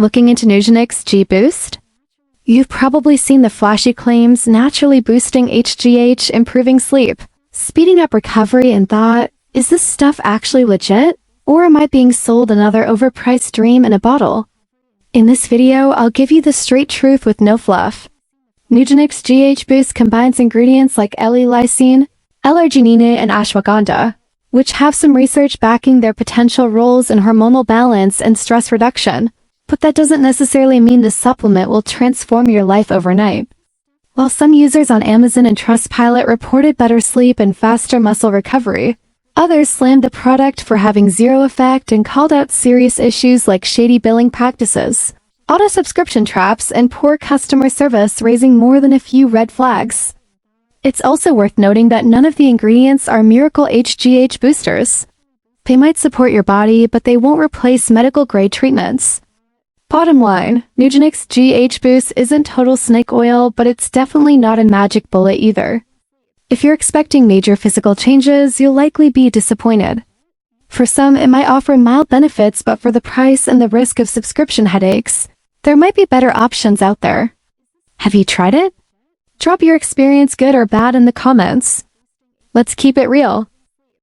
Looking into Nugenix GH-Boost? You've probably seen the flashy claims naturally boosting HGH, improving sleep, speeding up recovery, and thought, is this stuff actually legit? Or am I being sold another overpriced dream in a bottle? In this video, I'll give you the straight truth with no fluff. Nugenix GH-Boost combines ingredients like L-lysine, L-arginine, and ashwagandha, which have some research backing their potential roles in hormonal balance and stress reduction. But that doesn't necessarily mean the supplement will transform your life overnight. While some users on Amazon and Trustpilot reported better sleep and faster muscle recovery, others slammed the product for having zero effect and called out serious issues like shady billing practices, auto-subscription traps, and poor customer service, raising more than a few red flags. It's also worth noting that none of the ingredients are miracle HGH boosters. They might support your body, but they won't replace medical-grade treatments. Bottom line, Nugenix GH-Boost isn't total snake oil, but it's definitely not a magic bullet either. If you're expecting major physical changes, you'll likely be disappointed. For some, it might offer mild benefits, but for the price and the risk of subscription headaches, there might be better options out there. Have you tried it? Drop your experience, good or bad, in the comments. Let's keep it real.